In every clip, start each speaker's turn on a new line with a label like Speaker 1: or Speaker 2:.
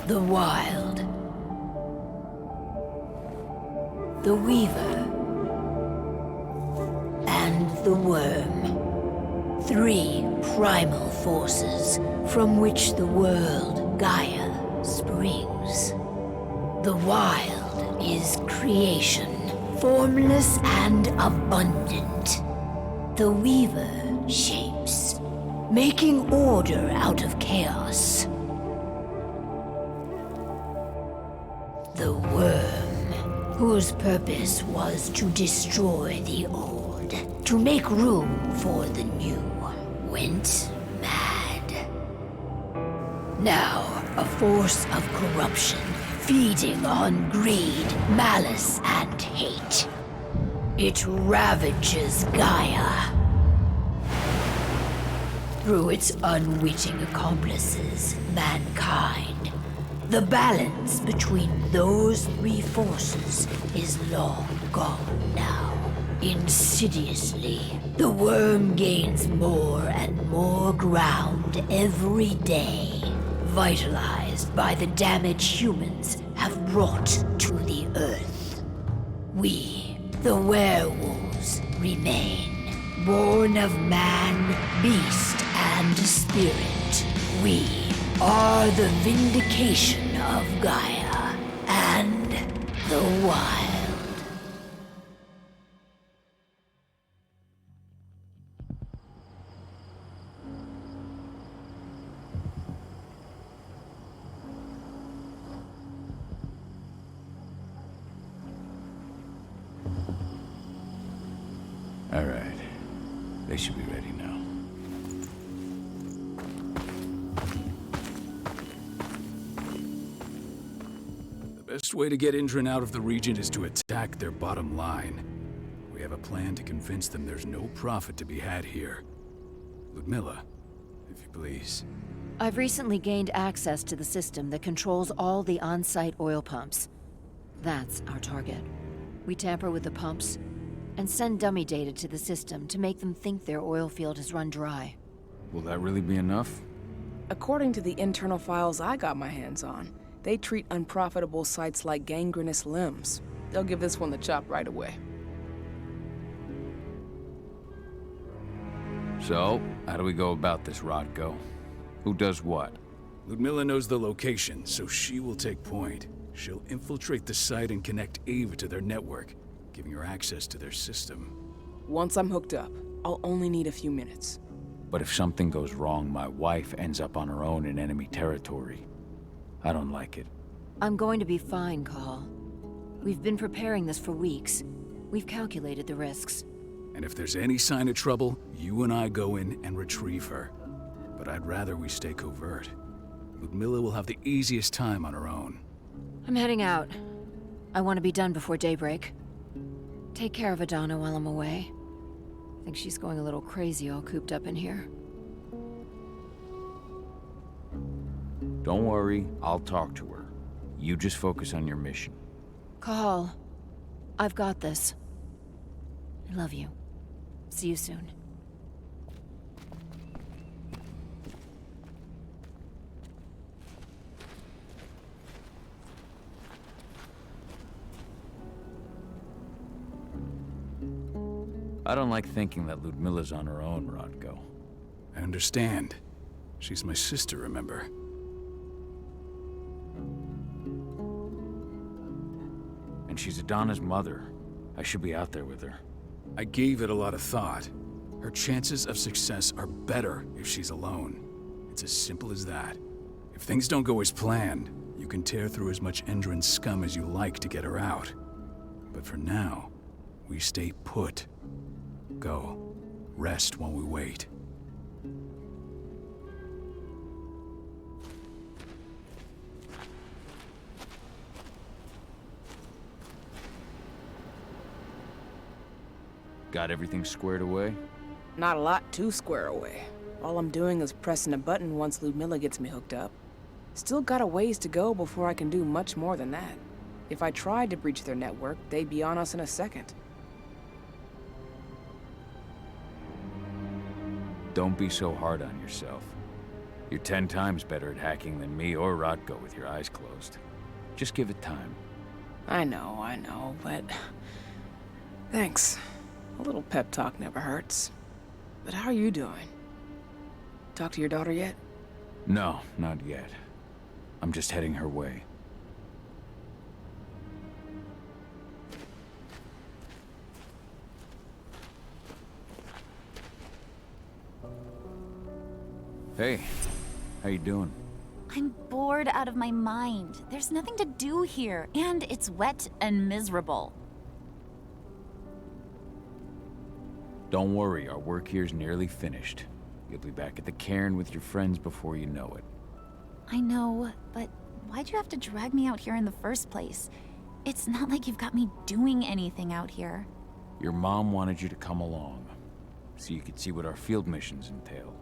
Speaker 1: The Wild. The Weaver. And the Worm. 3 primal forces from which the world, Gaia, springs. The Wild is creation, formless and abundant. The Weaver shapes, making order out of chaos. The Worm, whose purpose was to destroy the old, to make room for the new, went mad. Now, a force of corruption, feeding on greed, malice, and hate. It ravages Gaia. Through its unwitting accomplices, mankind, the balance between those 3 forces is long gone now. Insidiously, the Worm gains more and more ground every day, vitalized by the damage humans have brought to the Earth. We, the werewolves, remain, born of man, beast, and spirit. We are the vindication of Gaia and the Wild.
Speaker 2: All right. They should be ready now.
Speaker 3: The best way to get Indran out of the region is to attack their bottom line. We have a plan to convince them there's no profit to be had here. Ludmilla, if you please.
Speaker 4: I've recently gained access to the system that controls all the on-site oil pumps. That's our target. We tamper with the pumps and send dummy data to the system to make them think their oil field has run dry.
Speaker 2: Will that really be enough?
Speaker 5: According to the internal files I got my hands on, they treat unprofitable sites like gangrenous limbs. They'll give this one the chop right away.
Speaker 2: So, how do we go about this, Rodko? Who does what?
Speaker 3: Ludmilla knows the location, so she will take point. She'll infiltrate the site and connect Ava to their network, giving her access to their system.
Speaker 5: Once I'm hooked up, I'll only need a few minutes.
Speaker 2: But if something goes wrong, my wife ends up on her own in enemy territory. I don't like it.
Speaker 4: I'm going to be fine, Call. We've been preparing this for weeks. We've calculated the risks.
Speaker 3: And if there's any sign of trouble, you and I go in and retrieve her. But I'd rather we stay covert. Ludmilla will have the easiest time on her own.
Speaker 4: I'm heading out. I want to be done before daybreak. Take care of Adana while I'm away. I think she's going a little crazy all cooped up in here.
Speaker 2: Don't worry, I'll talk to her. You just focus on your mission.
Speaker 4: Call. I've got this. I love you. See you soon.
Speaker 2: I don't like thinking that Ludmilla's on her own, Rodko.
Speaker 3: I understand. She's my sister, remember?
Speaker 2: And she's Adana's mother. I should be out there with her.
Speaker 3: I gave it a lot of thought. Her chances of success are better if she's alone. It's as simple as that. If things don't go as planned, you can tear through as much Endron scum as you like to get her out. But for now, we stay put. Go. Rest while we wait.
Speaker 2: Got everything squared away?
Speaker 5: Not a lot to square away. All I'm doing is pressing a button once Ludmilla gets me hooked up. Still got a ways to go before I can do much more than that. If I tried to breach their network, they'd be on us in a second.
Speaker 2: Don't be so hard on yourself. You're 10 times better at hacking than me or Rodko with your eyes closed. Just give it time.
Speaker 5: I know, but... Thanks. A little pep talk never hurts. But how are you doing? Talk to your daughter yet?
Speaker 2: No, not yet. I'm just heading her way. Hey, how you doing?
Speaker 6: I'm bored out of my mind. There's nothing to do here, and it's wet and miserable.
Speaker 2: Don't worry, our work here's nearly finished. You'll be back at the cairn with your friends before you know it.
Speaker 6: I know, but why'd you have to drag me out here in the first place? It's not like you've got me doing anything out here.
Speaker 2: Your mom wanted you to come along, so you could see what our field missions entail.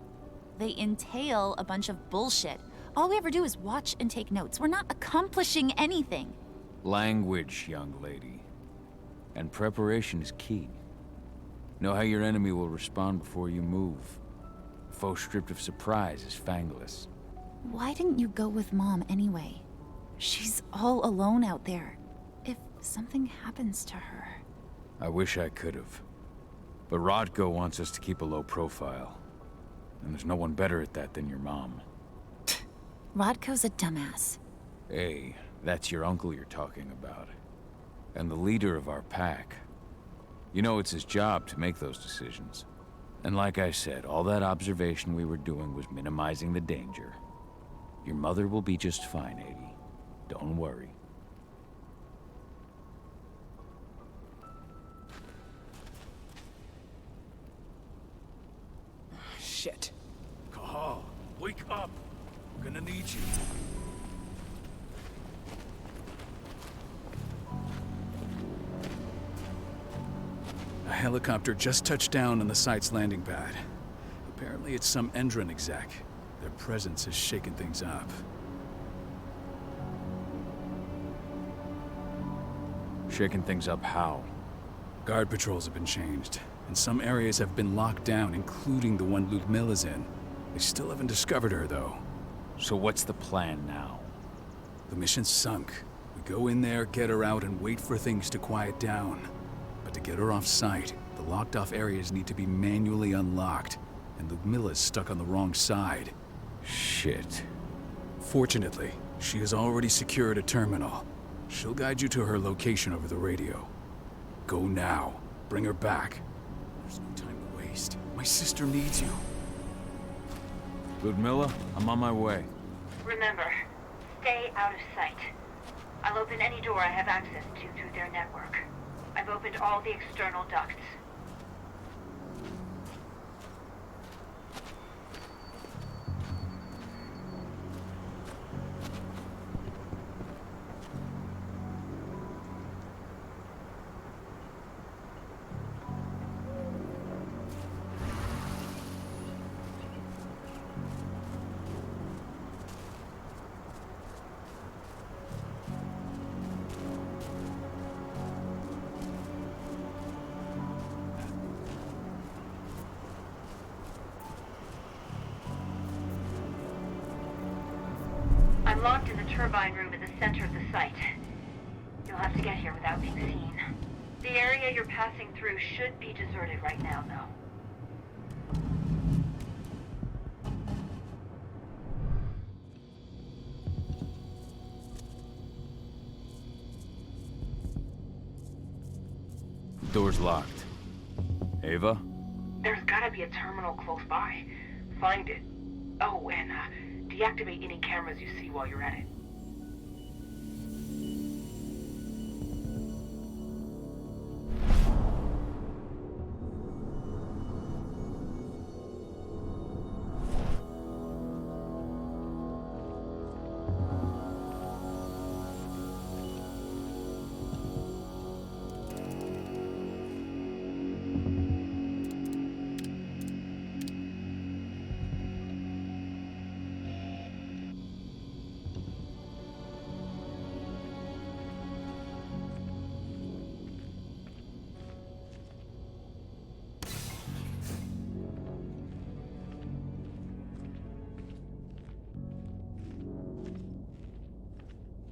Speaker 6: They entail a bunch of bullshit. All we ever do is watch and take notes. We're not accomplishing anything.
Speaker 2: Language, young lady. And preparation is key. Know how your enemy will respond before you move. A foe stripped of surprise is fangless.
Speaker 6: Why didn't you go with Mom anyway? She's all alone out there. If something happens to her...
Speaker 2: I wish I could have. But Rodko wants us to keep a low profile. And there's no one better at that than your mom.
Speaker 6: Rodko's a dumbass.
Speaker 2: Hey, that's your uncle you're talking about. And the leader of our pack. You know it's his job to make those decisions. And like I said, all that observation we were doing was minimizing the danger. Your mother will be just fine, Adie. Don't worry.
Speaker 5: Shit.
Speaker 3: Cahal, wake up! We're gonna need you. A helicopter just touched down on the site's landing pad. Apparently it's some Endron exec. Their presence has shaken things up.
Speaker 2: Shaking things up how?
Speaker 3: Guard patrols have been changed, and some areas have been locked down, including the one Ludmilla's in. They still haven't discovered her, though.
Speaker 2: So what's the plan now?
Speaker 3: The mission's sunk. We go in there, get her out, and wait for things to quiet down. But to get her off site, the locked-off areas need to be manually unlocked, and Ludmilla's stuck on the wrong side.
Speaker 2: Shit.
Speaker 3: Fortunately, she has already secured a terminal. She'll guide you to her location over the radio. Go now. Bring her back. There's no time to waste. My sister needs you.
Speaker 2: Ludmilla, I'm on my way.
Speaker 7: Remember, stay out of sight. I'll open any door I have access to through their network. I've opened all the external ducts. I'm locked in the turbine room in the center of the site. You'll have to get here without being seen. The area you're passing through should be deserted right now, though.
Speaker 2: The door's locked. Ava?
Speaker 7: There's gotta be a terminal close by. Find it. Oh, and deactivate any cameras you see while you're at it.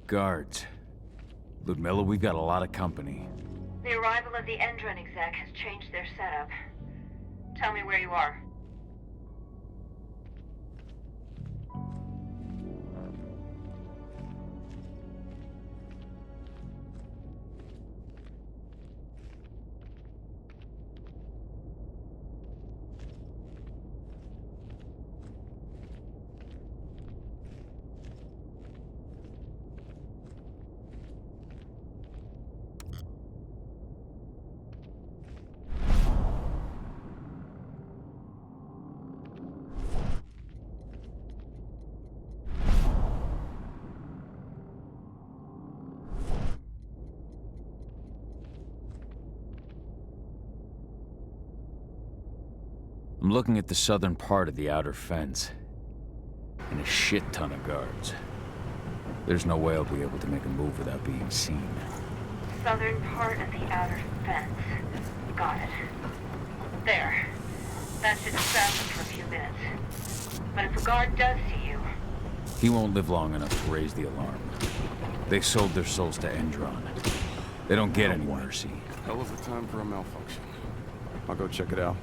Speaker 2: Guards. Ludmilla, we've got a lot of company.
Speaker 7: The arrival of the Endron exec has changed their setup. Tell me where you are.
Speaker 2: I'm looking at the southern part of the outer fence. And a shit ton of guards. There's no way I'll be able to make a move without being seen.
Speaker 7: Southern part of the outer fence. Got it. There. That should distract them for a few minutes. But if a guard does see you...
Speaker 2: He won't live long enough to raise the alarm. They sold their souls to Endron. They don't get any mercy.
Speaker 8: Hell of a time for a malfunction. I'll go check it out.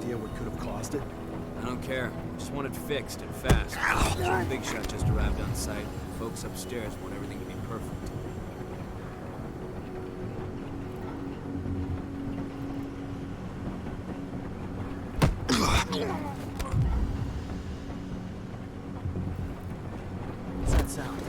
Speaker 9: What could have caused it?
Speaker 10: I don't care. Just want it fixed and fast. Some big shot just arrived on site. Folks upstairs want everything to be perfect.
Speaker 9: What's that sound?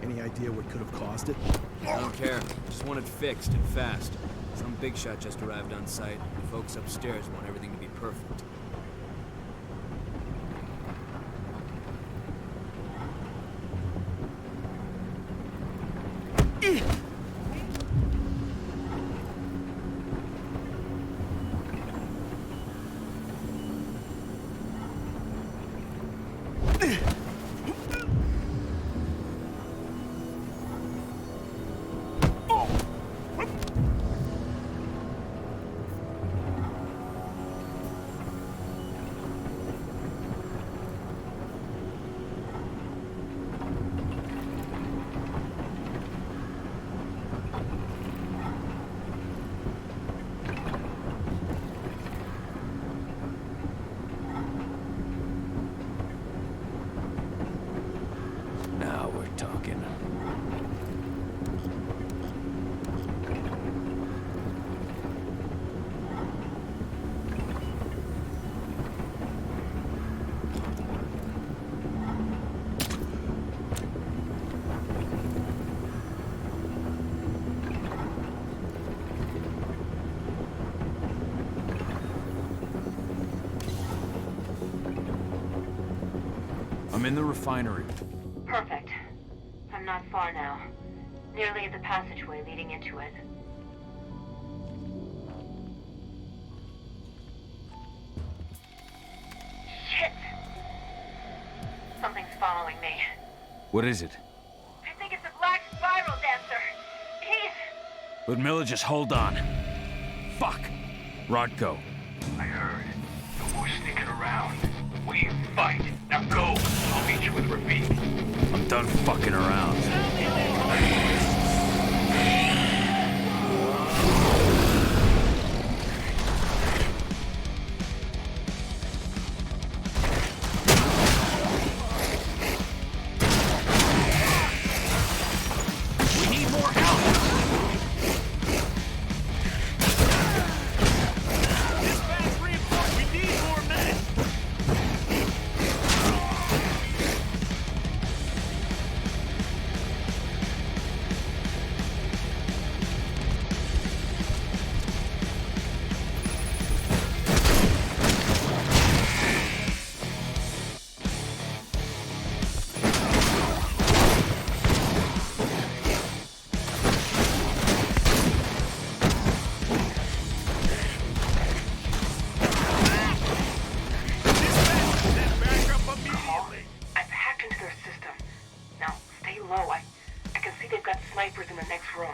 Speaker 9: Any idea what could have caused it?
Speaker 10: I don't care. Just want it fixed and fast. Some big shot just arrived on site. Folks upstairs want everything to be perfect.
Speaker 2: Now we're talking. I'm in the refinery.
Speaker 7: Perfect. I'm not far now. Nearly at the passageway leading into it. Shit! Something's following me.
Speaker 2: What is it?
Speaker 7: I think it's a black spiral dancer. He's...
Speaker 2: Ludmilla, just hold on. Fuck. Rodko.
Speaker 11: I heard. No more sneaking around. We fight. Now go. I'll meet you with Rafik.
Speaker 2: I'm done fucking around. We need more help!
Speaker 7: snipers in the next room.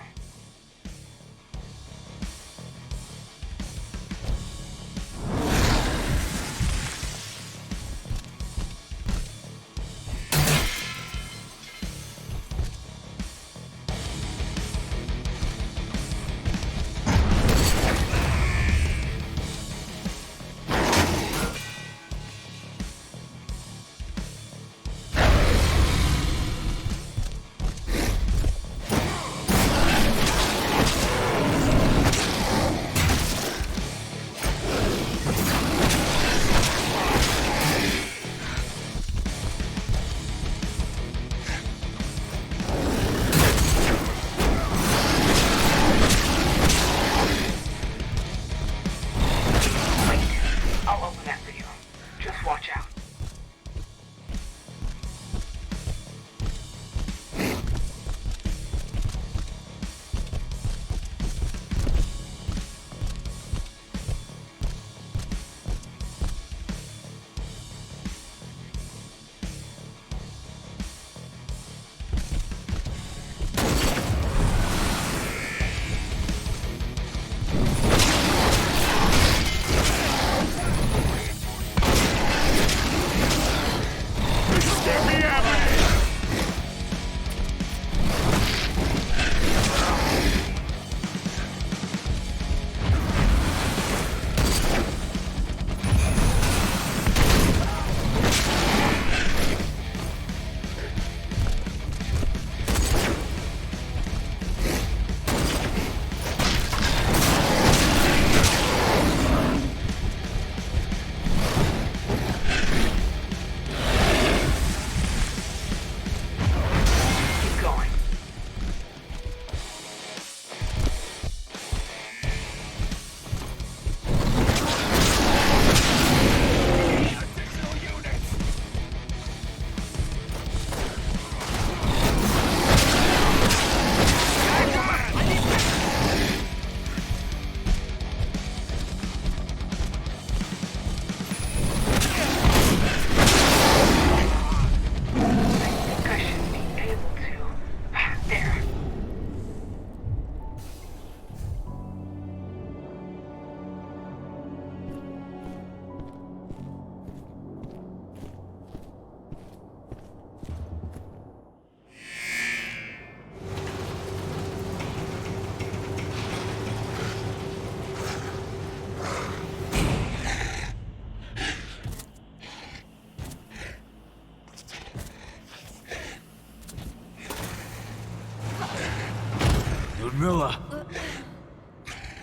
Speaker 2: Miller.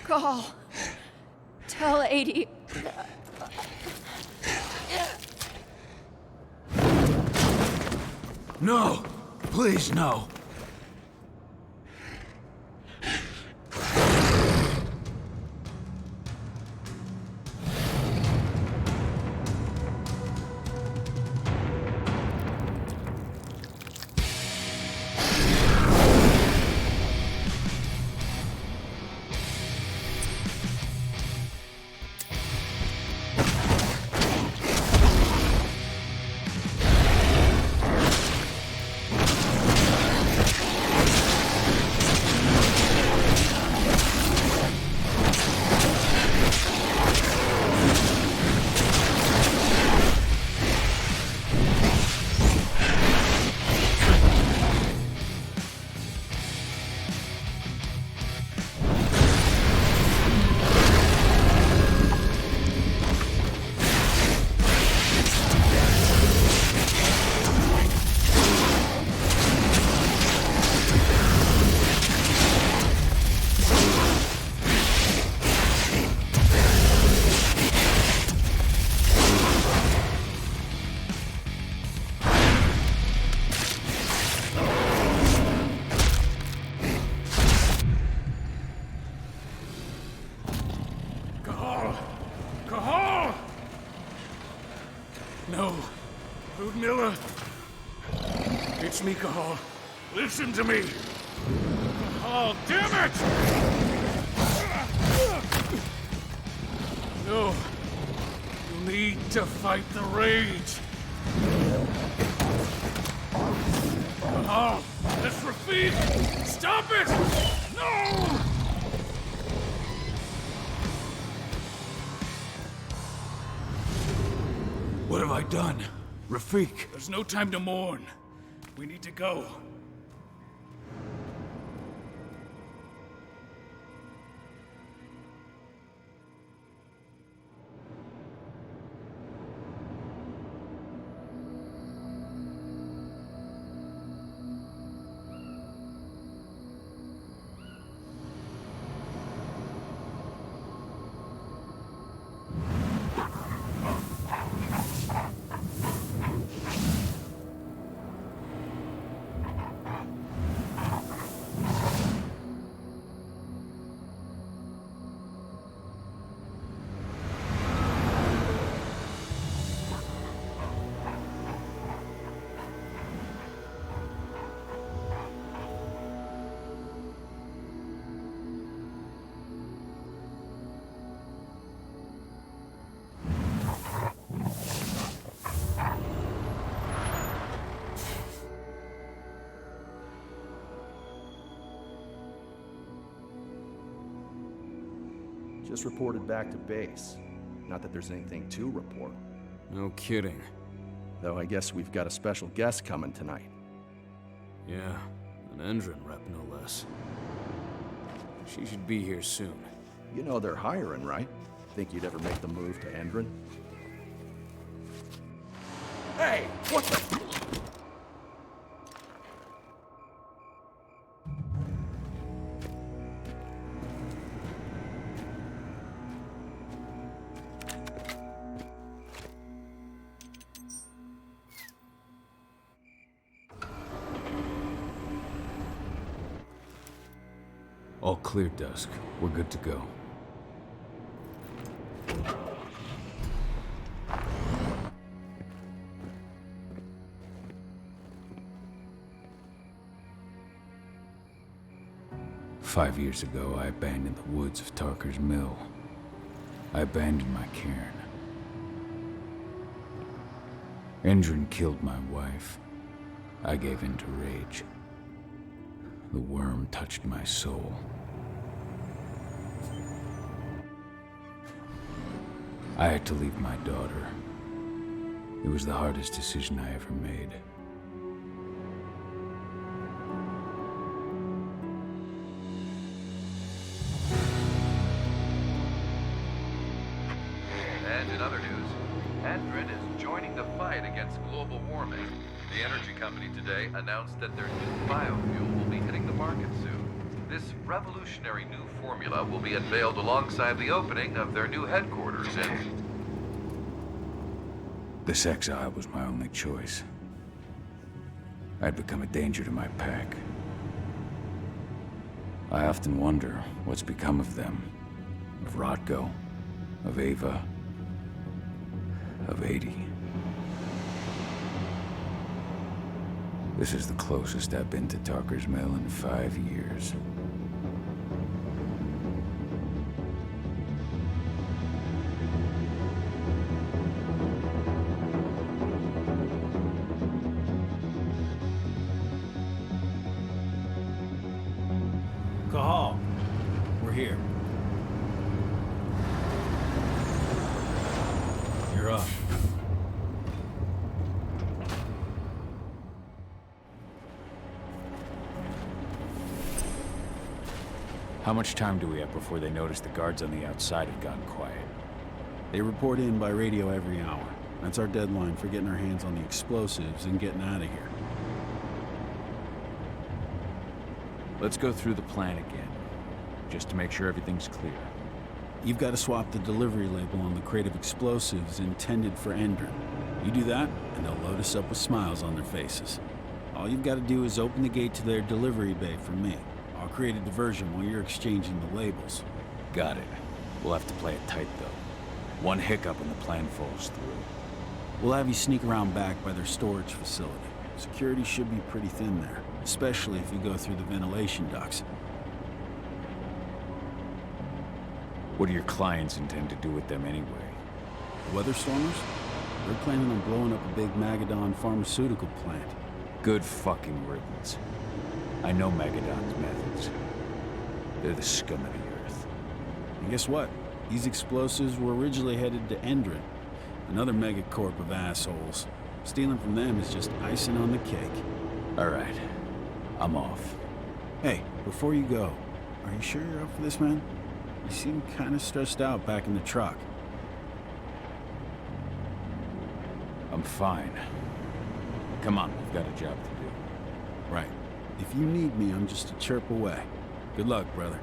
Speaker 4: Call. Tell 80.
Speaker 2: No! Please, no!
Speaker 11: No. Ludmilla. It's me, Cahal. Listen to me. Cahal, damn it! No. You need to fight the rage. Cahal.
Speaker 3: That's Rafik! Stop it! No! What have I done? Rafik! There's no time to mourn. We need to go.
Speaker 9: Just reported back to base. Not that there's anything to report.
Speaker 10: No kidding.
Speaker 9: Though I guess we've got a special guest coming tonight.
Speaker 10: Yeah, an Endron rep no less. She should be here soon.
Speaker 9: You know they're hiring, right? Think you'd ever make the move to Endron? Hey! What the...
Speaker 2: All clear, Dusk. We're good to go. "5 years ago, I abandoned the woods of Tarker's Mill. I abandoned my cairn. Endron killed my wife. I gave in to rage. The worm touched my soul. I had to leave my daughter. It was the hardest decision I ever made.
Speaker 12: And in other news, Endron is joining the fight against global warming. The energy company today announced that their new biofuel will be hitting the market soon. This revolutionary new formula will be unveiled alongside the opening of their new headquarters in...
Speaker 2: This exile was my only choice. I'd become a danger to my pack. I often wonder what's become of them. Of Rotko, of Ava, of 80. This is the closest I've been to Tarker's Mill in 5 years.
Speaker 3: Cahal, we're here. You're up.
Speaker 2: How much time do we have before they notice the guards on the outside have gone quiet?
Speaker 13: They report in by radio every hour. That's our deadline for getting our hands on the explosives and getting out of here.
Speaker 2: Let's go through the plan again, just to make sure everything's clear.
Speaker 13: You've got to swap the delivery label on the crate of explosives intended for Endron. You do that, and they'll load us up with smiles on their faces. All you've got to do is open the gate to their delivery bay for me. I'll create a diversion while you're exchanging the labels.
Speaker 2: Got it. We'll have to play it tight, though. One hiccup and the plan falls through.
Speaker 13: We'll have you sneak around back by their storage facility. Security should be pretty thin there, especially if you go through the ventilation ducts.
Speaker 2: What do your clients intend to do with them anyway?
Speaker 13: The Weatherstormers? They're planning on blowing up a big Magadon pharmaceutical plant.
Speaker 2: Good fucking riddance. I know Megadon's methods. They're the scum of the earth.
Speaker 13: And guess what? These explosives were originally headed to Endron, another megacorp of assholes. Stealing from them is just icing on the cake.
Speaker 2: All right. I'm off.
Speaker 13: Hey, before you go, are you sure you're up for this, man? You seem kind of stressed out back in the truck.
Speaker 2: I'm fine. Come on, we've got a job to do.
Speaker 13: Right. If you need me, I'm just a chirp away. Good luck, brother.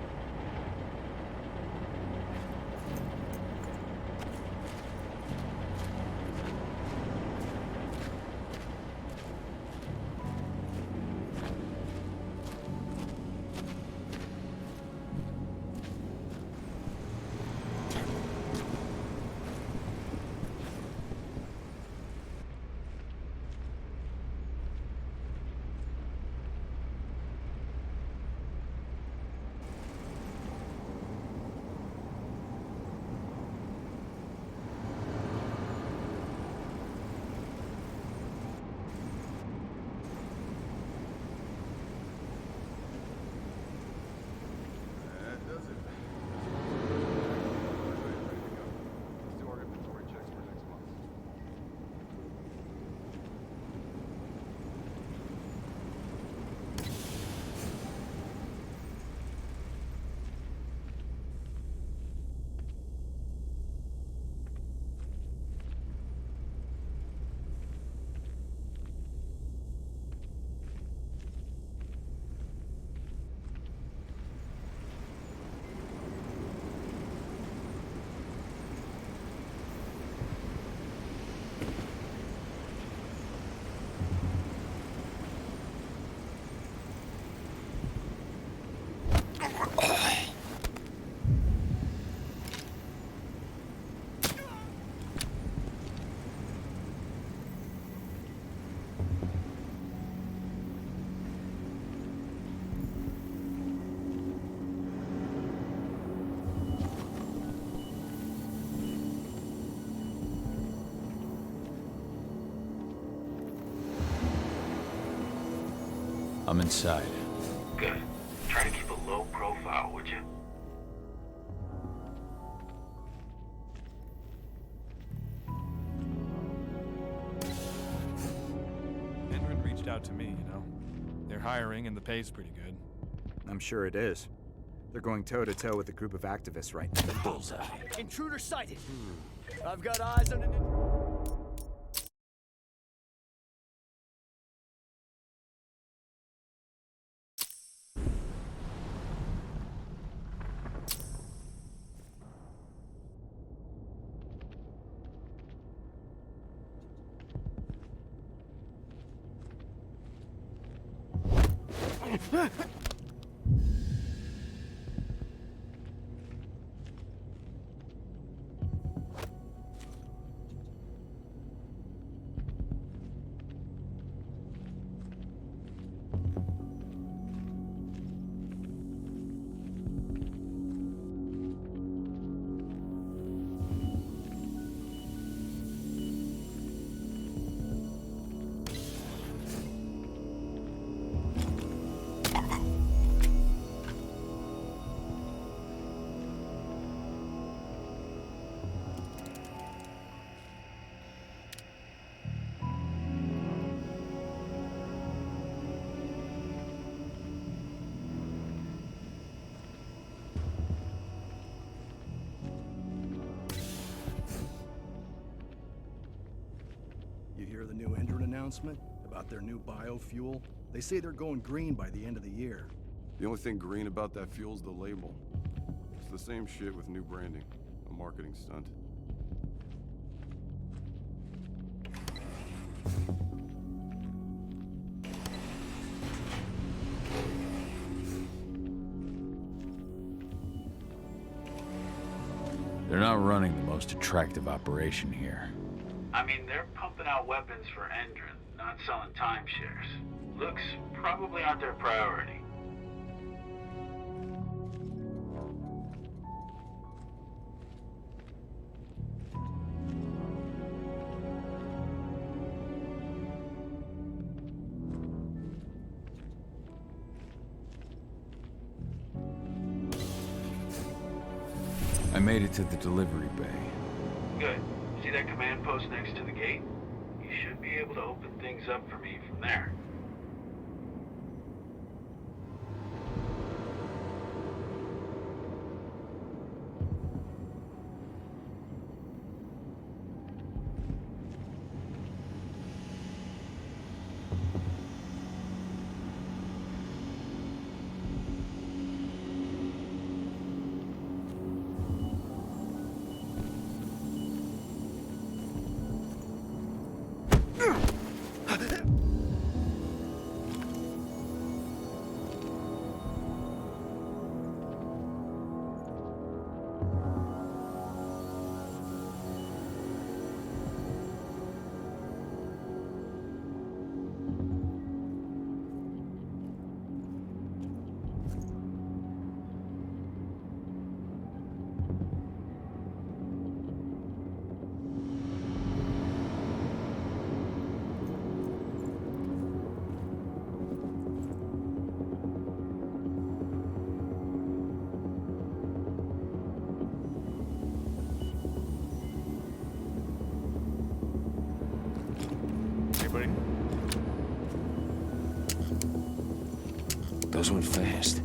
Speaker 2: I'm inside.
Speaker 11: Good. Try to keep a low profile, would you?
Speaker 14: Endron reached out to me, you know. They're hiring and the pay's pretty good.
Speaker 15: I'm sure it is. They're going toe-to-toe with a group of activists right now.
Speaker 2: Bullseye.
Speaker 10: Intruder sighted! I've got eyes on an...
Speaker 9: You hear the new Endron announcement about their new biofuel? They say they're going green by the end of the year.
Speaker 8: The only thing green about that fuel's the label. It's the same shit with new branding. A marketing stunt.
Speaker 2: They're not running the most attractive operation here.
Speaker 11: I mean, they're pumping out weapons for Endron, not selling timeshares. Looks probably aren't their priority.
Speaker 2: I made it to the delivery bay.
Speaker 11: Good. See that command post next to the gate? You should be able to open things up for me from there.
Speaker 16: Those went fast.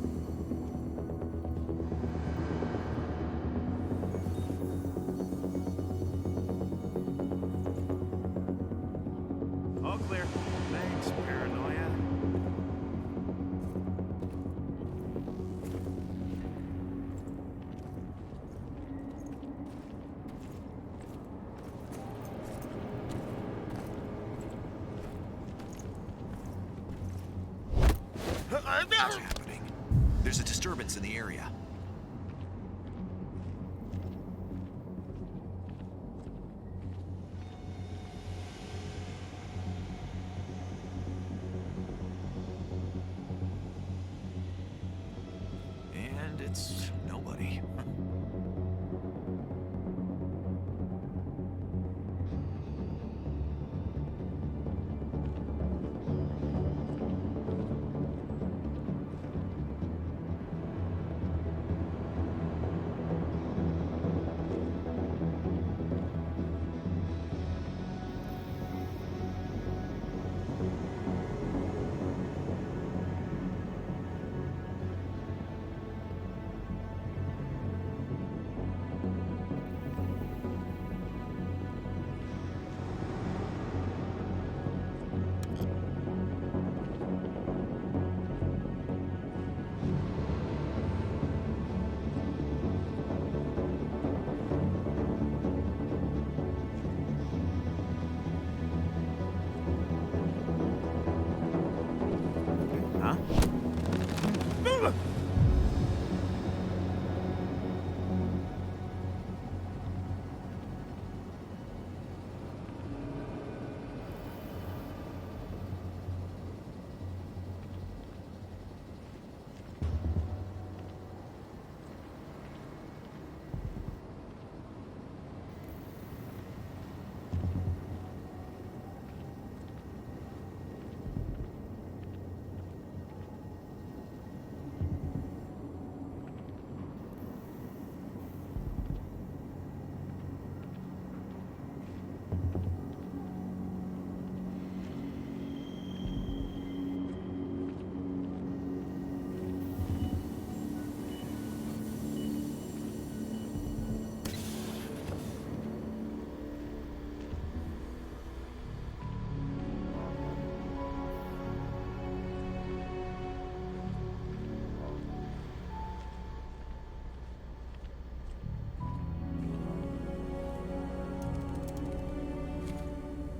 Speaker 15: All clear. Thanks, paranoia.
Speaker 16: What's happening? There's a disturbance in the area. And it's nobody.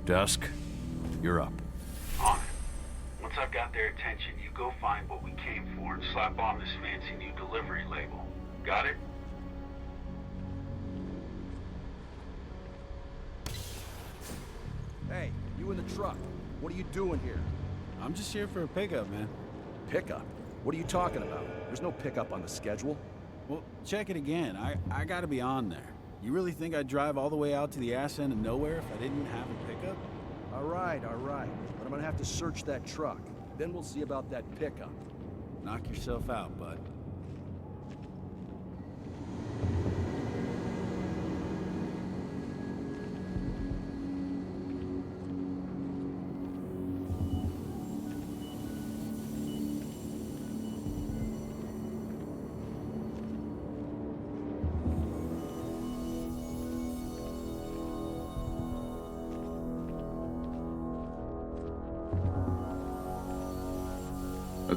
Speaker 2: Dusk, you're up.
Speaker 11: On it. Once I've got their attention, you go find what we came for and slap on this fancy new delivery label. Got it?
Speaker 9: Hey, you in the truck. What are you doing here?
Speaker 13: I'm just here for a pickup, man.
Speaker 9: Pickup? What are you talking about? There's no pickup on the schedule.
Speaker 13: Well, check it again. I gotta be on there. You really think I'd drive all the way out to the ass end of nowhere if I didn't have a pickup?
Speaker 9: All right. But I'm gonna have to search that truck. Then we'll see about that pickup.
Speaker 13: Knock yourself out, bud.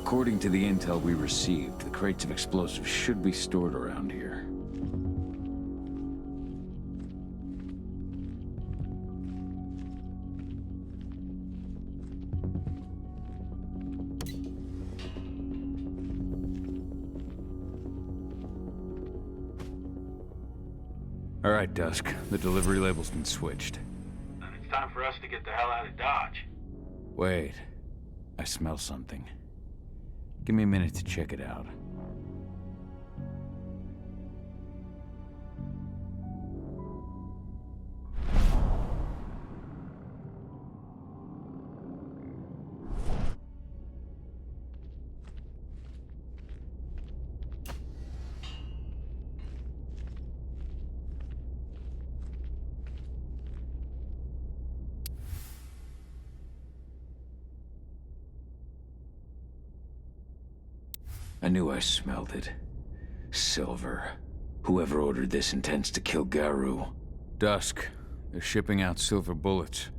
Speaker 2: According to the intel we received, the crates of explosives should be stored around here. All right, Dusk. The delivery label's been switched.
Speaker 11: Then it's time for us to get the hell out of Dodge.
Speaker 2: Wait. I smell something. Give me a minute to check it out. I knew I smelled it. Silver. Whoever ordered this intends to kill Garou. Dusk. They're shipping out silver bullets.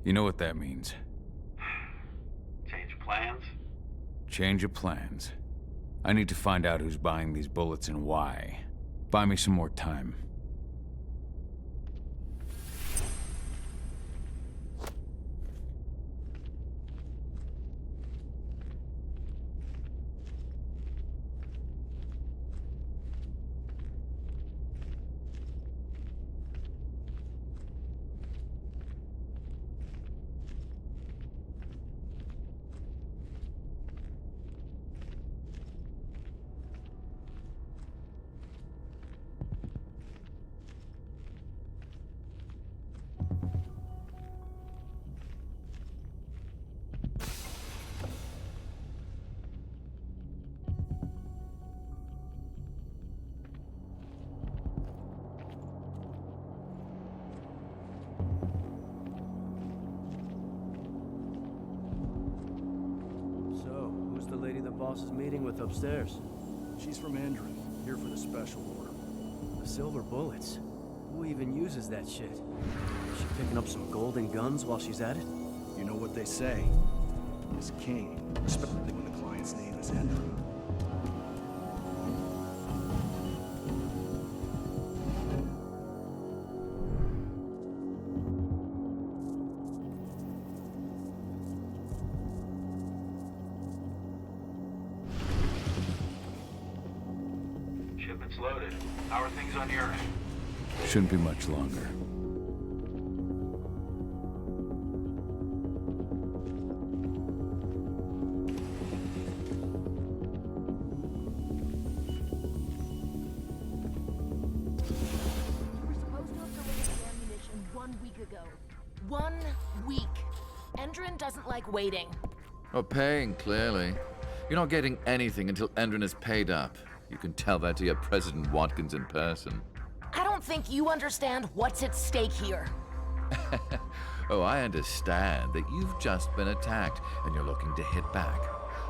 Speaker 2: You know what that means.
Speaker 11: Change of plans?
Speaker 2: Change of plans. I need to find out who's buying these bullets and why. Buy me some more time.
Speaker 17: The lady the boss is meeting with upstairs.
Speaker 9: She's from Endron, here for the special order.
Speaker 17: The silver bullets? Who even uses that shit? Is she picking up some golden guns while she's at it?
Speaker 9: You know what they say. Is king, especially when the client's name is Endron.
Speaker 11: Shipment's loaded. How are things on your end?
Speaker 2: Shouldn't be much longer.
Speaker 18: We were supposed to have delivered the ammunition 1 week ago. 1 week. Endron doesn't like waiting.
Speaker 12: Well, paying, clearly. You're not getting anything until Endron is paid up. You can tell that to your President Watkins in person.
Speaker 18: I don't think you understand what's at stake here.
Speaker 12: Oh, I understand that you've just been attacked and you're looking to hit back.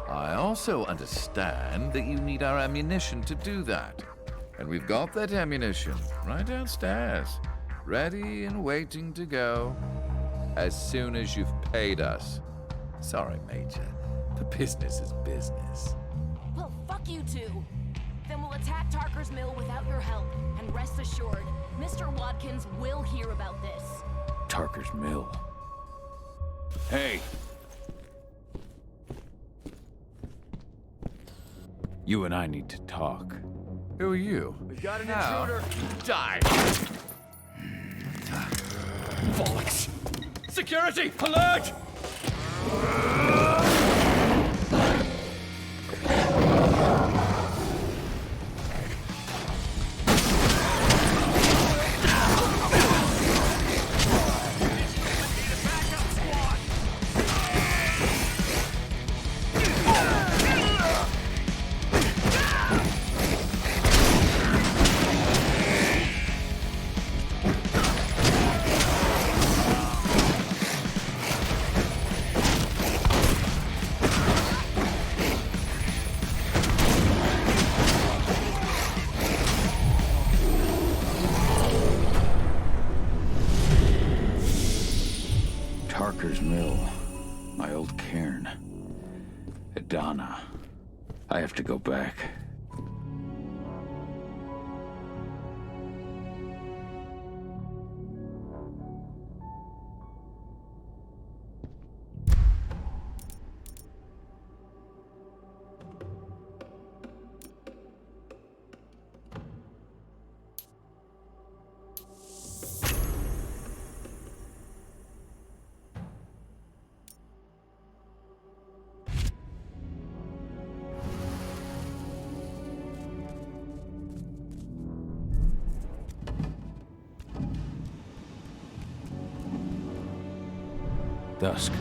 Speaker 12: I also understand that you need our ammunition to do that. And we've got that ammunition right downstairs, ready and waiting to go as soon as you've paid us. Sorry, Major, but business is business.
Speaker 18: Well, fuck you two. Then we'll attack Tarker's mill without your help. And rest assured, Mr. Watkins will hear about this.
Speaker 2: Tarker's mill. Hey! You and I need to talk.
Speaker 12: Who are you?
Speaker 17: We've got an intruder.
Speaker 12: Die!
Speaker 19: Bollocks! Security! Alert!
Speaker 2: I have to go back. Dusk.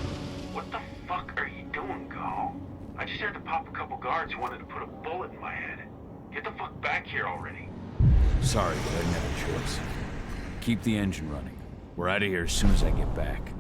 Speaker 11: What the fuck are you doing, Go? I just had to pop a couple guards who wanted to put a bullet in my head. Get the fuck back here already.
Speaker 2: Sorry, but I didn't have a choice. Keep the engine running. We're out of here as soon as I get back.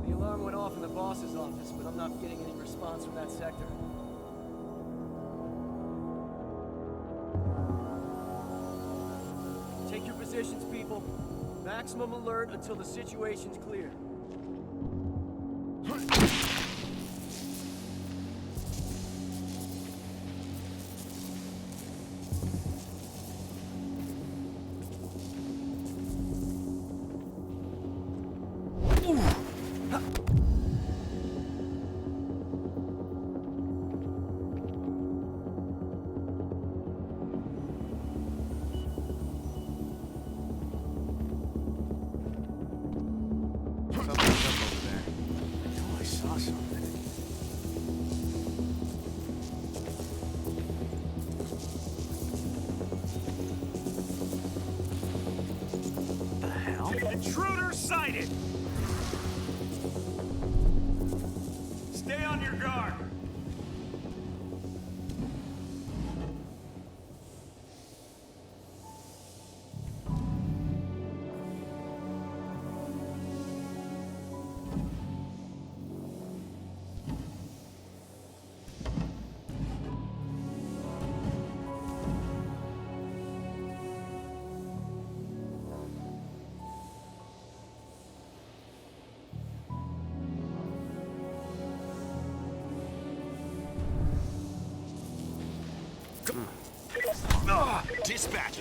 Speaker 17: The alarm went off in the boss's office, but I'm not getting any response from that sector. Take your positions, people. Maximum alert until the situation's clear.
Speaker 19: Intruder sighted! Stay on your guard!
Speaker 16: Dispatch!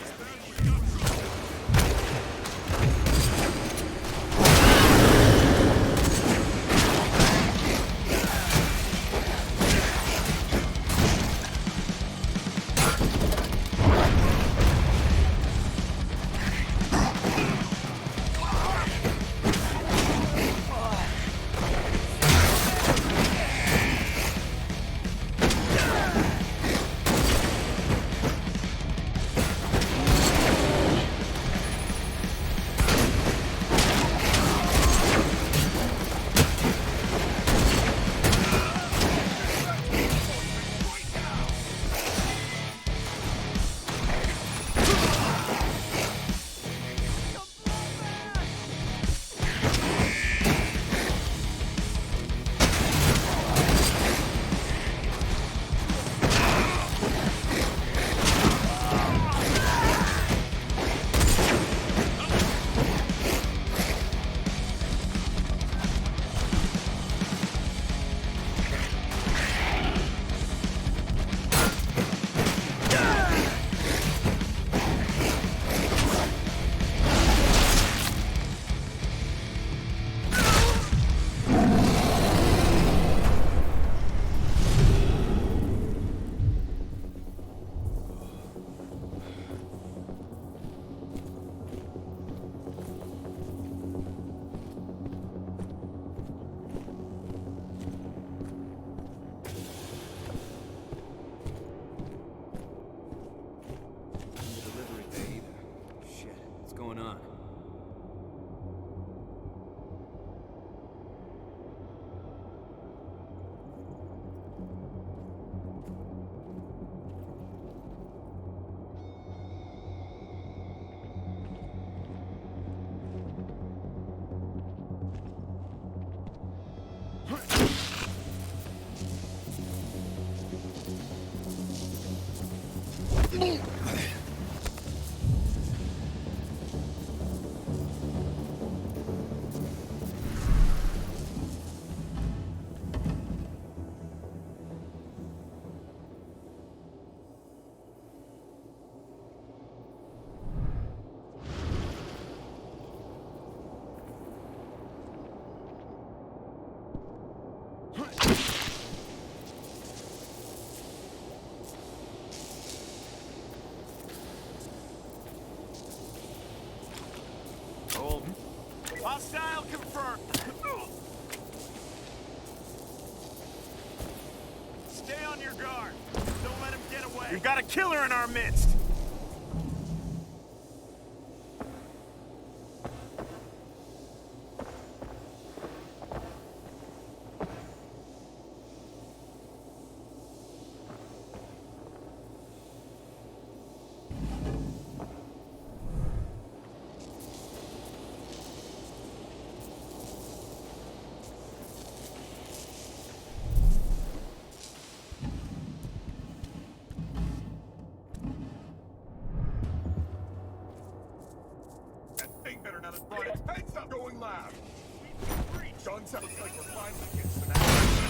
Speaker 19: Hostile confirmed. Stay on your guard. Don't let him get away. We've got a killer in our midst.
Speaker 20: Better not have brought its heads up going loud. Guns sounds like we're finally getting some action.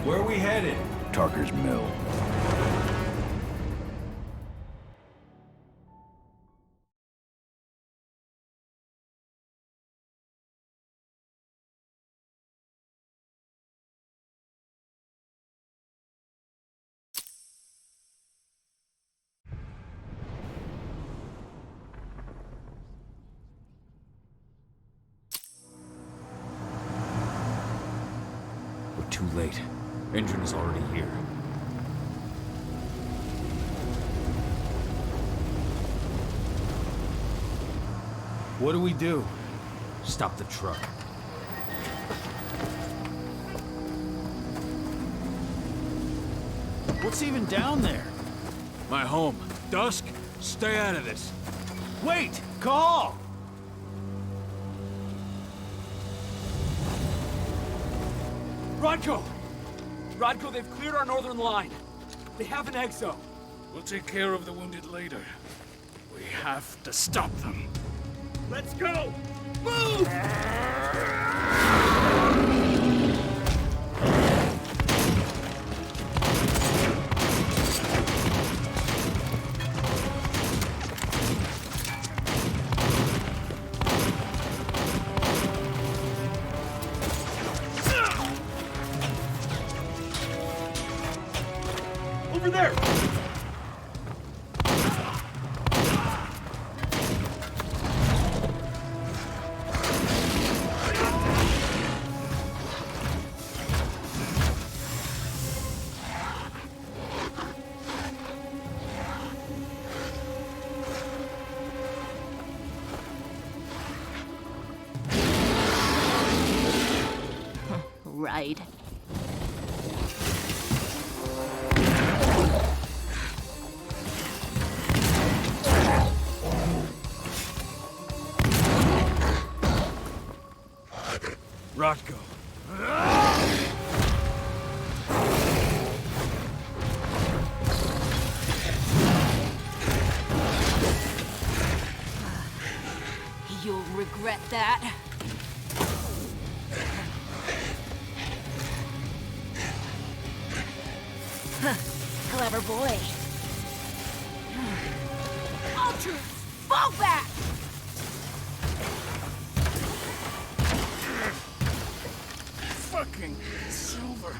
Speaker 2: Where are we headed? Tarker's Mill. We're too late. Engine is already here.
Speaker 13: What do we do?
Speaker 2: Stop the truck.
Speaker 13: What's even down there?
Speaker 3: My home. Dusk, stay out of this.
Speaker 13: Wait! Call!
Speaker 21: Rodko! Rodko, they've cleared our northern line. They have an exo.
Speaker 3: We'll take care of the wounded later. We have to stop them.
Speaker 19: Let's go! Move!
Speaker 21: Over there!
Speaker 3: Rodko.
Speaker 18: You'll regret that. Clever boy. Ultra, fall back!
Speaker 3: Fucking Silver.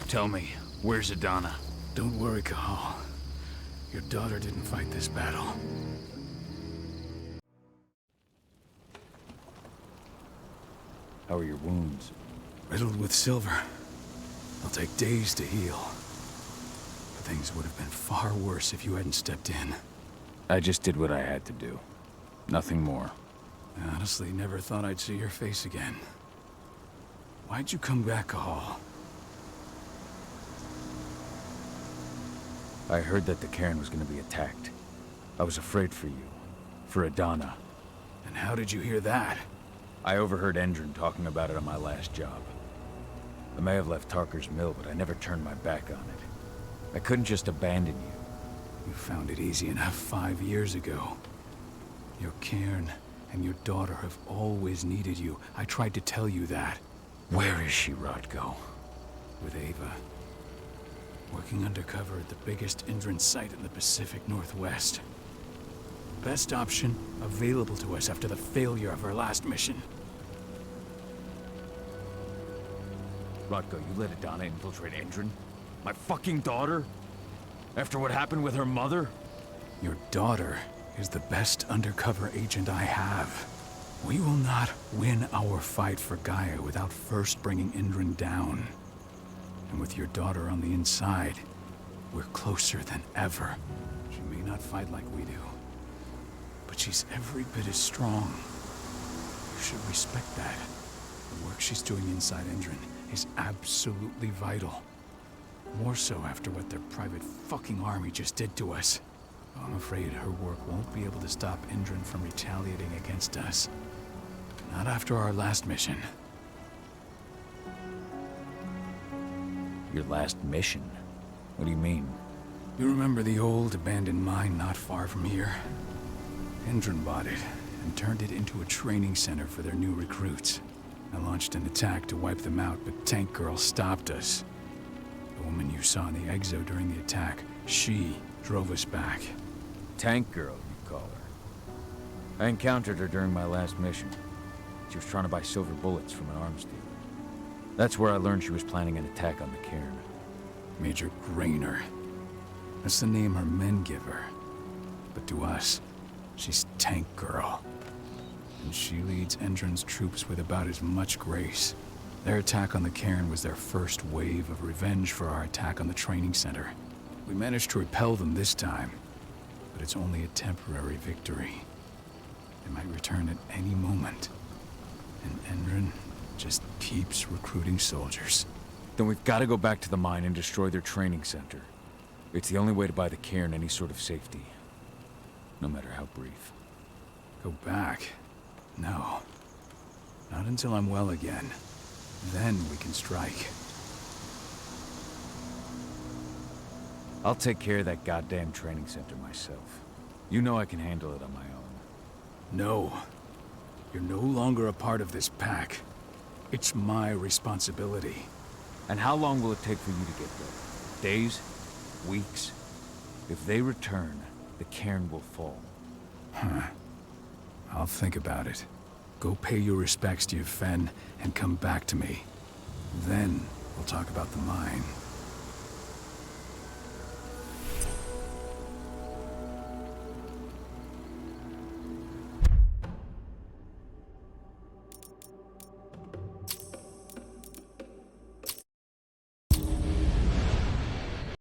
Speaker 3: Tell me, where's Adana? Don't worry, Cahal. Your daughter didn't fight this battle.
Speaker 2: How are your wounds?
Speaker 3: Riddled with silver. They'll take days to heal. But things would have been far worse if you hadn't stepped in.
Speaker 2: I just did what I had to do. Nothing more.
Speaker 3: I honestly never thought I'd see your face again. Why'd you come back, Cahal?
Speaker 2: I heard that the cairn was gonna be attacked. I was afraid for you. For Adana.
Speaker 3: And how did you hear that?
Speaker 2: I overheard Endron talking about it on my last job. I may have left Tarker's mill, but I never turned my back on it. I couldn't just abandon you.
Speaker 3: You found it easy enough 5 years ago. Your cairn and your daughter have always needed you. I tried to tell you that.
Speaker 2: Where is she, Rodko?
Speaker 3: With Ava. Working undercover at the biggest Endron site in the Pacific Northwest. Best option available to us after the failure of our last mission.
Speaker 2: Rodko, you let Adana infiltrate Endron? My fucking daughter? After what happened with her mother?
Speaker 3: Your daughter is the best undercover agent I have. We will not win our fight for Gaia without first bringing Endron down. And with your daughter on the inside, we're closer than ever. She may not fight like we do, but she's every bit as strong. You should respect that. The work she's doing inside Endron is absolutely vital. More so after what their private fucking army just did to us. I'm afraid her work won't be able to stop Endron from retaliating against us. Not after our last mission.
Speaker 2: Your last mission? What do you mean?
Speaker 3: You remember the old abandoned mine not far from here? Endron bought it and turned it into a training center for their new recruits. I launched an attack to wipe them out, but Tank Girl stopped us. The woman you saw in the exo during the attack, she drove us back.
Speaker 2: Tank Girl, you call her. I encountered her during my last mission. She was trying to buy silver bullets from an arms dealer. That's where I learned she was planning an attack on the cairn.
Speaker 3: Major Grainer. That's the name her men give her. But to us, she's Tank Girl. And she leads Endron's troops with about as much grace. Their attack on the cairn was their first wave of revenge for our attack on the training center. We managed to repel them this time, but it's only a temporary victory. They might return at any moment. And Endron just keeps recruiting soldiers.
Speaker 2: Then we've got to go back to the mine and destroy their training center. It's the only way to buy the cairn any sort of safety. No matter how brief.
Speaker 3: Go back? No. Not until I'm well again. Then we can strike.
Speaker 2: I'll take care of that goddamn training center myself. You know I can handle it on my own.
Speaker 3: No. You're no longer a part of this pack. It's my responsibility.
Speaker 2: And how long will it take for you to get there? Days? Weeks? If they return, the cairn will fall.
Speaker 3: Huh. I'll think about it. Go pay your respects to your Fen and come back to me. Then we'll talk about the mine.